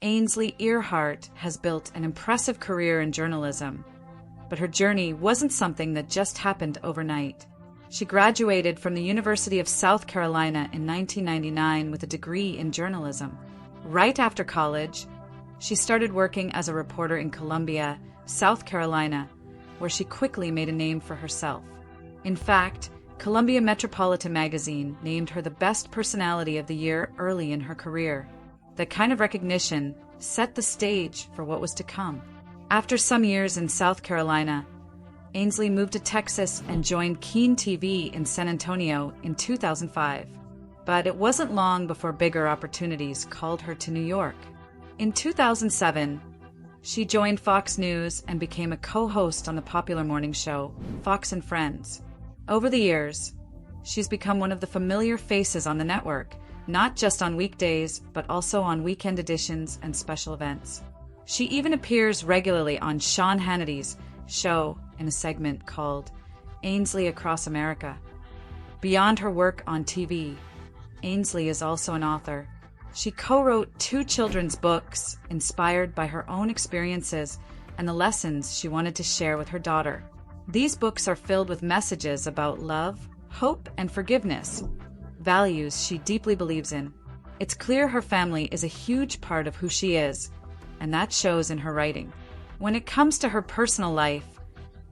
Ainsley Earhardt has built an impressive career in journalism, but her journey wasn't something that just happened overnight. She graduated from the University of South Carolina in 1999 with a degree in journalism. Right after college, she started working as a reporter in Columbia, South Carolina, where she quickly made a name for herself. In fact, Columbia Metropolitan Magazine named her the best personality of the year early in her career. That kind of recognition set the stage for what was to come. After some years in South Carolina, Ainsley moved to Texas and joined Keen TV in San Antonio in 2005. But it wasn't long before bigger opportunities called her to New York. In 2007, she joined Fox News and became a co-host on the popular morning show, Fox and Friends. Over the years, she's become one of the familiar faces on the network, not just on weekdays, but also on weekend editions and special events. She even appears regularly on Sean Hannity's show in a segment called Ainsley Across America. Beyond her work on TV, Ainsley is also an author. She co-wrote 2 children's books inspired by her own experiences and the lessons she wanted to share with her daughter. These books are filled with messages about love, hope, and forgiveness, values she deeply believes in. It's clear her family is a huge part of who she is, and that shows in her writing. When it comes to her personal life,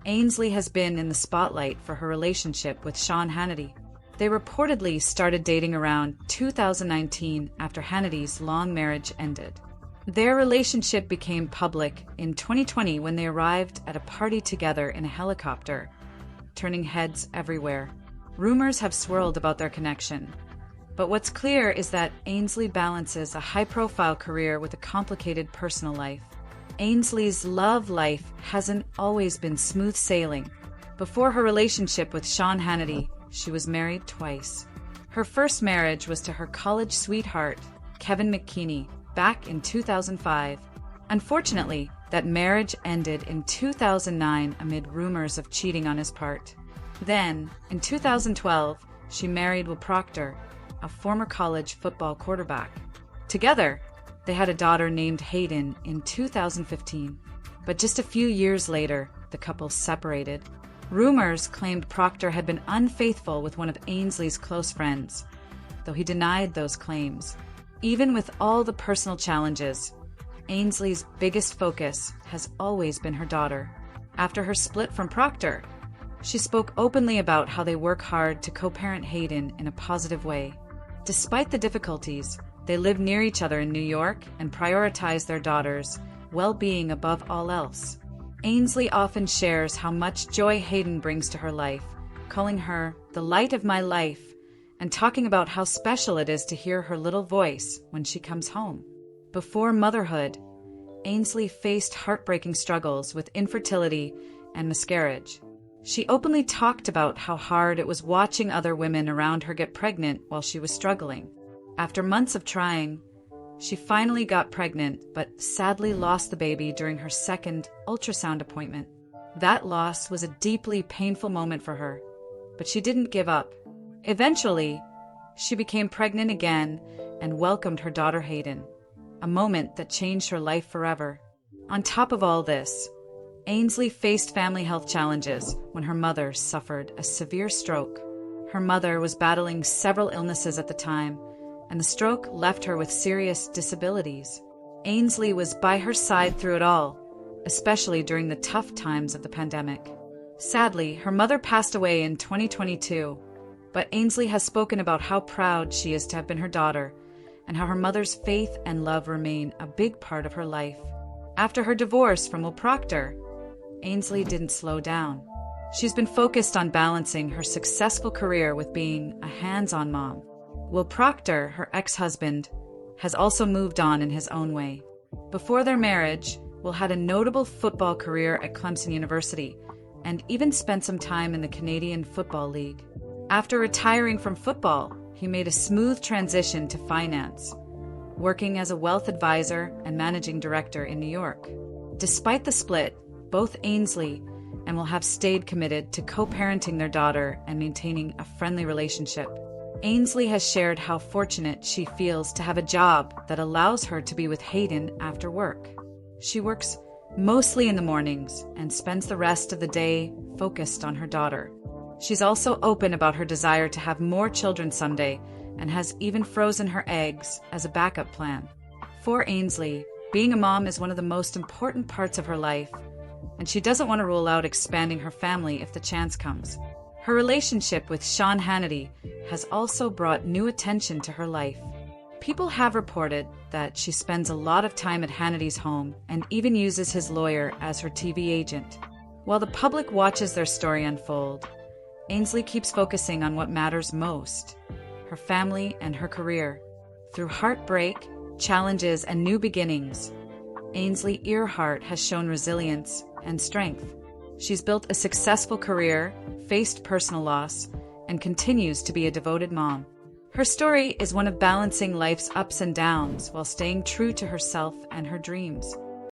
Ainsley has been in the spotlight for her relationship with Sean Hannity. They reportedly started dating around 2019 after Hannity's long marriage ended. Their relationship became public in 2020 when they arrived at a party together in a helicopter, turning heads everywhere. Rumors have swirled about their connection, but what's clear is that Ainsley balances a high-profile career with a complicated personal life. Ainsley's love life hasn't always been smooth sailing. Before her relationship with Sean Hannity, she was married twice. Her first marriage was to her college sweetheart, Kevin McKinney, back in 2005. Unfortunately, that marriage ended in 2009 amid rumors of cheating on his part. Then, in 2012, she married Will Proctor, a former college football quarterback. Together, they had a daughter named Hayden in 2015. But just a few years later, the couple separated. Rumors claimed Proctor had been unfaithful with one of Ainsley's close friends, though he denied those claims. Even with all the personal challenges, Ainsley's biggest focus has always been her daughter. After her split from Proctor, she spoke openly about how they work hard to co-parent Hayden in a positive way. Despite the difficulties, they live near each other in New York and prioritize their daughter's well-being above all else. Ainsley often shares how much joy Hayden brings to her life, calling her the light of my life, and talking about how special it is to hear her little voice when she comes home. Before motherhood, Ainsley faced heartbreaking struggles with infertility and miscarriage. She openly talked about how hard it was watching other women around her get pregnant while she was struggling. After months of trying, she finally got pregnant, but sadly lost the baby during her second ultrasound appointment. That loss was a deeply painful moment for her, but she didn't give up. Eventually, she became pregnant again and welcomed her daughter Hayden, a moment that changed her life forever. On top of all this, Ainsley faced family health challenges when her mother suffered a severe stroke. Her mother was battling several illnesses at the time, and the stroke left her with serious disabilities. Ainsley was by her side through it all, especially during the tough times of the pandemic. Sadly, her mother passed away in 2022, but Ainsley has spoken about how proud she is to have been her daughter, and how her mother's faith and love remain a big part of her life. After her divorce from Will Proctor, Ainsley didn't slow down. She's been focused on balancing her successful career with being a hands-on mom. Will Proctor, her ex-husband, has also moved on in his own way. Before their marriage, Will had a notable football career at Clemson University and even spent some time in the Canadian Football League. After retiring from football, he made a smooth transition to finance, working as a wealth advisor and managing director in New York. Despite the split, both Ainsley and Will have stayed committed to co-parenting their daughter and maintaining a friendly relationship. Ainsley has shared how fortunate she feels to have a job that allows her to be with Hayden after work. She works mostly in the mornings and spends the rest of the day focused on her daughter. She's also open about her desire to have more children someday and has even frozen her eggs as a backup plan. For Ainsley, being a mom is one of the most important parts of her life, and she doesn't want to rule out expanding her family if the chance comes. Her relationship with Sean Hannity has also brought new attention to her life. People have reported that she spends a lot of time at Hannity's home and even uses his lawyer as her TV agent. While the public watches their story unfold, Ainsley keeps focusing on what matters most: her family and her career. Through heartbreak, challenges, and new beginnings, Ainsley Earhardt has shown resilience and strength. She's built a successful career, faced personal loss, and continues to be a devoted mom. Her story is one of balancing life's ups and downs while staying true to herself and her dreams.